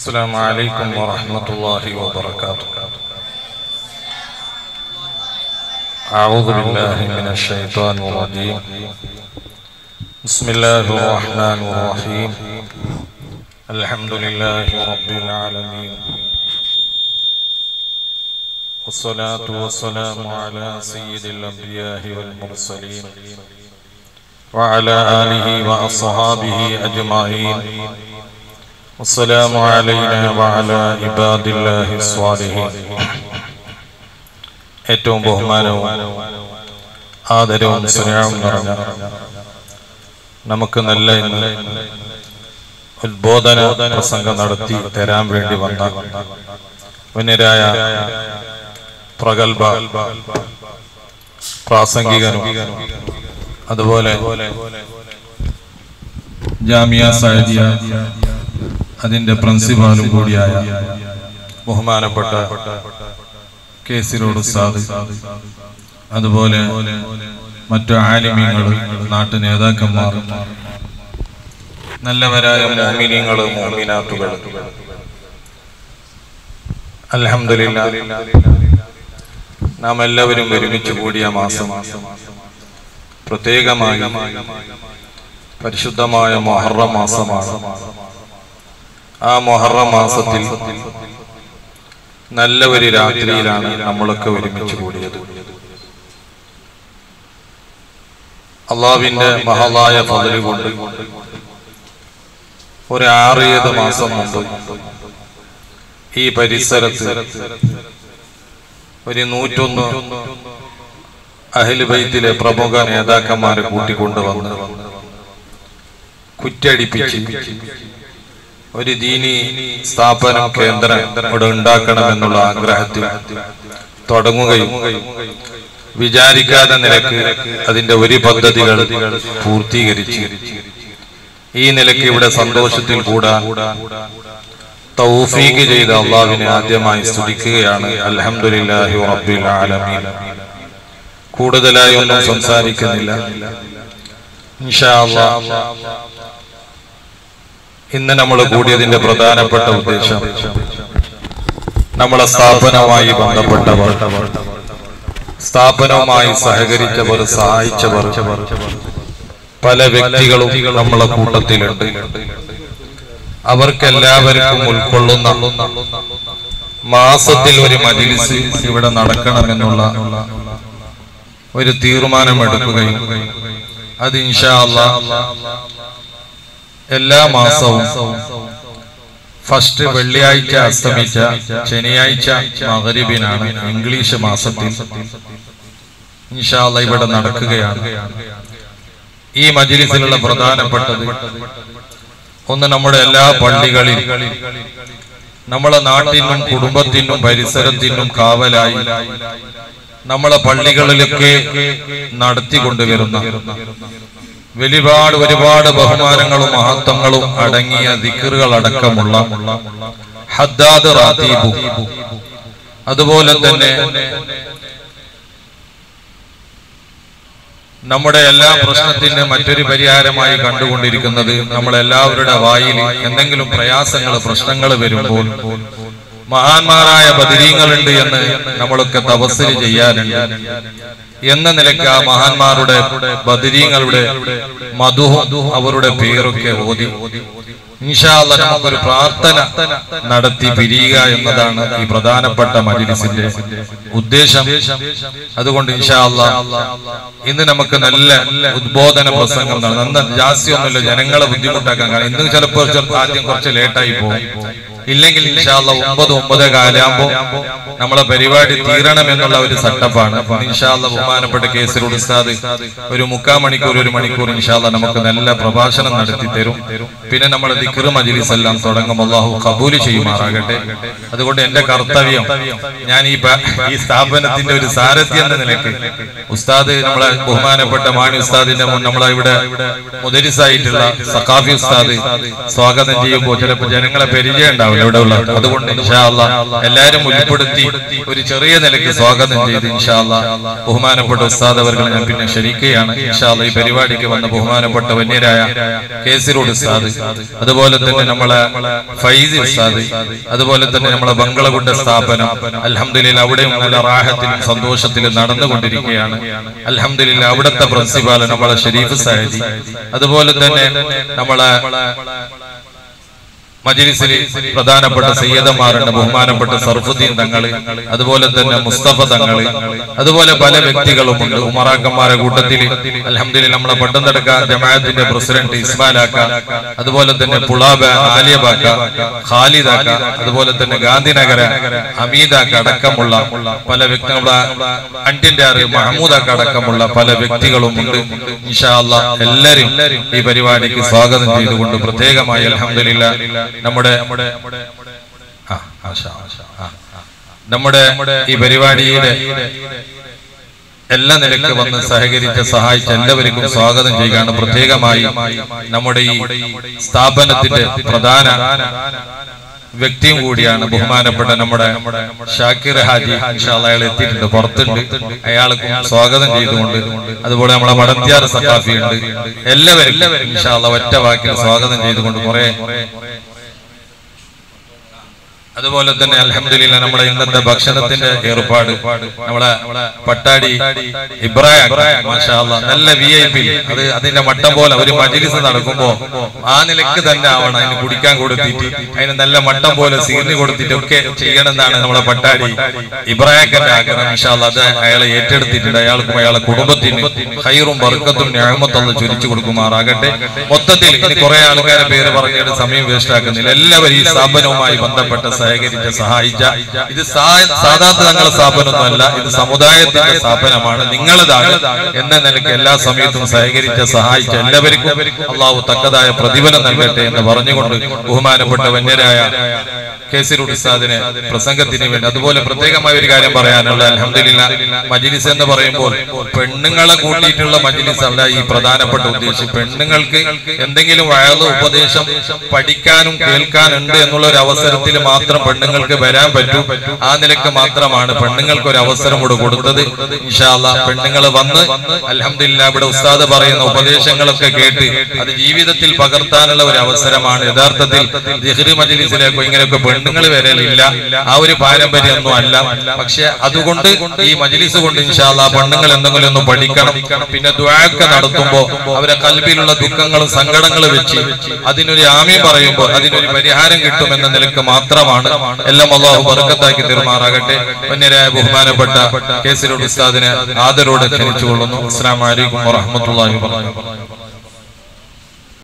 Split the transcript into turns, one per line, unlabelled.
السلام عليكم ورحمة الله وبركاته. أعوذ بالله من الشيطان الرجيم. بسم الله الرحمن الرحيم. الحمد لله رب العالمين، والصلاة والسلام على سيد الأنبياء والمرسلين وعلى آله وأصحابه أجمعين. السلام علينا وعلى عباد الله الصالحين. ഏറ്റവും ബഹുമാനവും ആദരവും സ്നേഹവും നിറഞ്ഞ നമുക്ക് നല്ല ഉദ്ബോധന പ്രസംഗം നടത്തി തരാൻ വേണ്ടി വന്ന വന്യരായ പ്രഗൽഭ പ്രാസംഗികനും അതുപോലെ ജാമിയ സഅദിയ അതിന്റെ പ്രിൻസിപ്പാലും കൂടിയായ ബഹുമാനപ്പെട്ട കേസിരോട് ഉസ്താദ്, അതുപോലെ മറ്റു ആലിമീങ്ങൾ, നാട്ടു നേതാക്കന്മാർ, നല്ലവരായ മുഅ്മിനീങ്ങൾ, മുഅ്മിനാത്തുകൾ, അൽഹംദുലില്ലാഹ് നാം എല്ലാവരും ഒരുമിച്ച് കൂടിയ മാസം പ്രത്യേകമായി പരിശുദ്ധമായ മുഹറം മാസമാണ്. ആ മുഹറം മാസത്തിൽ നല്ല ഒരു രാത്രിയിലാണ് നമ്മളൊക്കെ ഒരുമിച്ച് കൂടിയത്. അള്ളാഹുവിന്റെ മഹളായ ഫദ്ല് കൊണ്ട് ഒരു 6-7 മാസം മുമ്പ് ഈ പരിസരത്ത് ഒരു 101 അഹ്ലു ബൈത്തിലെ പ്രമുഖ നേതാക്കന്മാരെ കൂട്ടിക്കൊണ്ടുവന്ന് കുറ്റടിപ്പിച്ച് ഒരു ദീനി സ്ഥാപനം, കേന്ദ്രം ഇവിടെ ഉണ്ടാക്കണമെന്നുള്ള ആഗ്രഹത്തിൽ തുടങ്ങുകയും വിചാരിക്കാതെ നിലക്ക് അതിന്റെ ഒരു പദ്ധതികൾ പൂർത്തീകരിച്ച് ഈ നിലയ്ക്ക് ഇവിടെ സന്തോഷത്തിൽ കൂടാൻ തൗഫീഖ് ചെയ്ത അള്ളാഹുവിനെ ആദ്യമായി സ്തുതിക്കുകയാണ്. അൽഹംദുലില്ലാഹി റബ്ബിൽ ആലമീൻ. കൂടുതലായി ഒന്നും സംസാരിക്കുന്നില്ല. ഇൻഷാ അല്ലാഹ് ഇന്ന് നമ്മൾ കൂടിയതിന്റെ പ്രധാനപ്പെട്ട ഉദ്ദേശം നമ്മളെ സ്ഥാപനവുമായി ബന്ധപ്പെട്ടവർ, സ്ഥാപനവുമായി സഹകരിച്ചവർ, സഹായിച്ചവർ പല വ്യക്തികളും നമ്മളെ കൂട്ടത്തിലുണ്ട്. അവർക്കെല്ലാവർക്കും ഉൾക്കൊള്ളുന്ന മാസത്തിൽ ഒരു മജ്‌ലിസ് ഇവിടെ നടക്കണമെന്നുള്ള ഒരു തീരുമാനമെടുക്കുകയും അത് ഇൻഷാ അല്ലാഹ് എല്ലാ മാസവും ഫസ്റ്റ് വെള്ളിയാഴ്ച അസ്തമിച്ച ശനിയാഴ്ച മഗ്‌രിബിനാണ് ഇംഗ്ലീഷ് മാസത്തിൽ ഇൻഷാ അല്ലാഹ് ഇവിടെ നടക്കുകയാണ്. ഈ മജ്‌ലിസിലുള്ള പ്രധാനപ്പെട്ടത് ഒന്ന്, നമ്മുടെ എല്ലാ പള്ളികളിൽ നമ്മളെ നാട്ടിനും കുടുംബത്തിനും പരിസരത്തിനും കാവലായി നമ്മളെ പള്ളികളിലൊക്കെ നടത്തിക്കൊണ്ടുവരുന്ന ഒരുപാട് ബഹുമാനങ്ങളും മഹത്വങ്ങളും അടങ്ങിയ ദിക്റുകൾ അടക്കമുള്ള ഹദ്ദാദ് റാത്തീബ്, അതുപോലെ തന്നെ നമ്മുടെ എല്ലാ പ്രശ്നത്തിന് മറ്റൊരു പരിഹാരമായി കണ്ടുകൊണ്ടിരിക്കുന്നത് നമ്മളെല്ലാവരുടെ വായിൽ എന്തെങ്കിലും പ്രയാസങ്ങൾ, പ്രശ്നങ്ങൾ വരുമ്പോൾ മഹാന്മാരായ ബദരീങ്ങളുണ്ട് എന്ന് നമ്മളൊക്കെ തവസ്സുല് ചെയ്യാനുണ്ട് എന്ന നിലയ്ക്ക് ആ മഹാന്മാരുടെ ബദരീങ്ങളുടെ മധുഹും അവരുടെ പേരൊക്കെ ഓതി ഇൻഷാ അല്ലാഹ് നമുക്കൊരു പ്രാർത്ഥന നടത്തി പിരിയുക എന്നതാണ് ഈ പ്രധാനപ്പെട്ട മജ്‌ലിസിന്റെ ഉദ്ദേശം. അതുകൊണ്ട് ഇൻഷാ അല്ലാഹ് ഇന്ന് നമുക്ക് നല്ല ഉദ്ബോധന പ്രസംഗം നടന്ന ജാസ്യൊന്നുമില്ല, ജനങ്ങളെ ബുദ്ധിമുട്ടാക്കാൻ. കാരണം ഇന്ന് ചിലപ്പോൾ ആദ്യം കുറച്ച് ലേറ്റായി പോകും. ഇല്ലെങ്കിൽ ഇൻഷാ അല്ലാഹ് 9-9:15 നമ്മളെ പരിപാടി തീരണം എന്നുള്ള ഒരു സെറ്റപ്പാണ്. ഇൻഷാ അല്ലാഹ് ബഹുമാനപ്പെട്ട കേസിരോട് ഉസ്താദ് ഒരു 3/4 മണിക്കൂർ 1 മണിക്കൂർ ഇൻഷാ അല്ലാഹ് നമുക്ക് നല്ല പ്രഭാഷണം നടത്തി തരും. പിന്നെ നമ്മുടെ ദിക്ർ മജ്‌ലിസ് എല്ലാം തുടങ്ങും. അല്ലാഹു ഖബൂൽ ചെയ്യുമാറാകട്ടെ. അതുകൊണ്ട് എന്റെ കർത്തവ്യം, ഞാൻ ഈ സ്ഥാപനത്തിന്റെ ഒരു സാരഥി എന്ന നിലയ്ക്ക് ഉസ്താദ്, നമ്മളെ ബഹുമാനപ്പെട്ട മാണി ഉസ്താദിന്റെ മുൻ നമ്മളെ ഇവിടെ മുദരിസായിട്ടുള്ള സഖാഫി ഉസ്താദ് സ്വാഗതം ചെയ്യുമ്പോൾ ചിലപ്പോൾ ജനങ്ങളെ പരിചയം ഉണ്ടാവും. ഉണ്ടാവില്ല ഇവിടെ ഉള്ള. അതുകൊണ്ട് ഇൻഷാ അല്ലാഹ് എല്ലാവരും ഉൾപ്പെടുത്തി ഒരു ചെറിയ നിലയ്ക്ക് സ്വാഗതം ചെയ്ത് ഇൻഷാ അല്ലാഹ് ബഹുമാനപ്പെട്ട ഉസ്താദ് അവർകളെ ഞാൻ പിന്നെ ക്ഷണിക്കുകയാണ്. ഇൻഷാ അല്ലാഹ് ഈ പരിപാടിക്ക് വന്ന ബഹുമാനപ്പെട്ട വന്യരായ കേസിറോഡ് ഉസ്താദ്, അതുപോലെ തന്നെ നമ്മളെ ഫൈസി ഉസ്താദ്, അതുപോലെ തന്നെ നമ്മളെ ബംഗളഗുഡ സ്ഥാപനം അൽഹംദുലില്ലാഹ് അവിടെയും നല്ല റാഹത്തിലും സന്തോഷത്തിലും നടന്നുകൊണ്ടിരിക്കുകയാണ്. അൽഹംദുലില്ലാഹ് അവിടുത്തെ പ്രിൻസിപ്പാൾ നമ്മളെ ഷരീഫ് സാഹിബ്, അതുപോലെ തന്നെ നമ്മളെ മജ്‌ലിസിൽ പ്രധാനപ്പെട്ട സയ്യിദന്മാരുണ്ട്, ബഹുമാനപ്പെട്ട സർഫുദ്ദീൻ തങ്ങൾ, അതുപോലെ തന്നെ മുസ്തഫ തങ്ങൾ, അതുപോലെ പല വ്യക്തികളുമുണ്ട് ഉമറാക്കന്മാരുടെ കൂട്ടത്തിൽ. അൽഹംദുലില്ലാഹ് നമ്മളെ പട്ടംതടക്ക ജമാഅത്തിന്റെ പ്രസിഡന്റ് ഇസ്മാലാക്ക, അതുപോലെ തന്നെ പുളാബ ആലിയബാക്ക, ഖാലിദാക്ക, അതുപോലെ തന്നെ ഗാന്ധിനഗര ഹമീദാക്ക അടക്കമുള്ള പല വ്യക്തികളുടെ അണ്ടിൻഡാറ് മഹമൂദാക്ക അടക്കമുള്ള പല വ്യക്തികളുമുണ്ട്. ഇൻഷാ അല്ലാഹ് എല്ലാവരും ഈ പരിപാടിക്ക് സ്വാഗതം ചെയ്തുകൊണ്ട് പ്രത്യേകമായി അൽഹംദുലില്ലാഹ് നമ്മുടെ ഈ പരിപാടിയുടെ എല്ലാ നിലയ്ക്ക് വന്ന് സഹകരിച്ച സഹായിച്ച എല്ലാവർക്കും സ്വാഗതം ചെയ്യുകയാണ്. പ്രത്യേകമായി നമ്മുടെ ഈ സ്ഥാപനത്തിന്റെ പ്രധാന വ്യക്തിയും കൂടിയാണ് ബഹുമാനപ്പെട്ട നമ്മുടെ ഷാക്കിർ ഹാജി. ഇൻഷാ അല്ലാഹ് അയാൾ എത്തിയിട്ടുണ്ട്, പുറത്തുണ്ട്. അയാൾക്കും സ്വാഗതം ചെയ്തുകൊണ്ട്, അതുപോലെ നമ്മളെ മടത്തിയാർ സഖാഫി ഉണ്ട്. എല്ലാവരും ഇൻഷാ അല്ലാഹ് ഒറ്റ വാക്കിൽ സ്വാഗതം ചെയ്തുകൊണ്ട് കുറെ. അതുപോലെ തന്നെ അൽഹംദുലില്ലാഹ് നമ്മുടെ ഇന്നത്തെ ഭക്ഷണത്തിന്റെ ഏർപ്പാട് നമ്മളെ പട്ടാടി ഇബ്രാഹിം മാഷാ അല്ലാഹ് നല്ല VIP, അത് അതിന്റെ മട്ടം പോലെ ഒരു മജ്‌ലിസ് നടക്കുമ്പോ ആ നിലക്ക് തന്നെ ആവണം. അതിന് കുടിക്കാൻ കൊടുത്തിട്ട് അതിന് നല്ല മട്ടം പോലെ സീർണി കൊടുത്തിട്ടൊക്കെ ചെയ്യണമെന്നാണ് നമ്മളെ പട്ടാടി ഇബ്രാഹിമിന്റെ ആഗ്രഹം. ഇൻഷാ അല്ലാഹ് അത് അയാളെ ഏറ്റെടുത്തിട്ടുണ്ട്. അയാൾക്കും അയാളെ കുടുംബത്തിന് ഖൈറും ബർക്കത്തും നിഅമത്തും അല്ലാഹ് ചൊരിച്ചു കൊടുക്കുമാറാകട്ടെ. മൊത്തത്തിൽ ഇനി കുറെ ആൾക്കാരെ പേര് പറഞ്ഞിട്ട് സമയം വേസ്റ്റ് ആക്കുന്നില്ല. എല്ലാവരും ഈ സ്ഥാപനവുമായി ബന്ധപ്പെട്ട സഹകരിച്ച സഹായിച്ച, ഇത് സാധാരണ തങ്ങളുടെ സ്ഥാപനമൊന്നുമല്ല, ഇത് സമുദായത്തിന്റെ സ്ഥാപനമാണ്, നിങ്ങളതാണ് എന്ന നിലയ്ക്ക് എല്ലാ സമയത്തും സഹകരിച്ച സഹായിച്ച എല്ലാവർക്കും അള്ളാഹു തക്കതായ പ്രതിഫലം നൽകട്ടെ എന്ന് പറഞ്ഞുകൊണ്ട് ബഹുമാനപ്പെട്ട വന്യരായ കേസിറോഡ് ഉസ്താദിനെ പ്രസംഗത്തിന് വേണ്ടി. അതുപോലെ പ്രത്യേകമായ ഒരു കാര്യം പറയാനുള്ള, അൽഹംദുലില്ലാഹ് മജ്‌ലിസ് എന്ന് പറയുമ്പോൾ പെണ്ണുങ്ങളെ കൂട്ടിയിട്ടുള്ള മജ്‌ലിസ് അല്ല ഈ പ്രധാനപ്പെട്ട ഉദ്ദേശം. പെണ്ണുങ്ങൾക്ക് എന്തെങ്കിലും വഅദ് ഉപദേശം പഠിക്കാനും കേൾക്കാനുണ്ട് എന്നുള്ള ഒരു അവസരത്തിൽ മാത്രം പെണ്ണുങ്ങൾക്ക് വരാൻ പറ്റും. ആ നിലക്ക് മാത്രമാണ് പെണ്ണുങ്ങൾക്ക് ഒരു അവസരം കൂടെ കൊടുത്തത്. ഇൻഷാ അല്ലാഹ് പെണ്ണുങ്ങൾ വന്ന് അൽഹംദുലില്ലാഹ് ഇവിടെ ഉസ്താദ് പറയുന്ന ഉപദേശങ്ങളൊക്കെ കേട്ട് അത് ജീവിതത്തിൽ പകർത്താനുള്ള ഒരു അവസരമാണ്. യഥാർത്ഥത്തിൽ ദിഹ്റ് മജ്‌ലിസിലേക്ക് ഇങ്ങനെയൊക്കെ പെണ്ണുങ്ങൾ വരലില്ല, ആ ഒരു പാരമ്പര്യമൊന്നും അല്ല. പക്ഷെ അതുകൊണ്ട് ഈ മജ്‌ലിസ് കൊണ്ട് ഇൻഷാ അല്ലാഹ് പെണ്ണുങ്ങൾ എന്തെങ്കിലും ഒന്ന് പഠിക്കണം. പിന്നെ ദുആയൊക്കെ നടത്തുമ്പോൾ അവരെ ഖൽബിലുള്ള ദുഃഖങ്ങളും സങ്കടങ്ങളും വെച്ച് അതിനൊരു ആമീൻ പറയുമ്പോൾ അതിനൊരു പരിഹാരം കിട്ടുമെന്ന നിലക്ക് മാത്രമാണ്. എല്ലാം അല്ലാഹു ബർക്കത്താക്കി തീർമാറാകട്ടെ. വന്യരായ ബഹുമാനപ്പെട്ട കേസിറോഡ് ഉസ്താദിനെ ആദരവോടെ ക്ഷണിച്ചുകൊള്ളുന്നു. അസ്സലാമു അലൈക്കും വറഹ്മത്തുള്ളാഹി വബറകാതുഹു.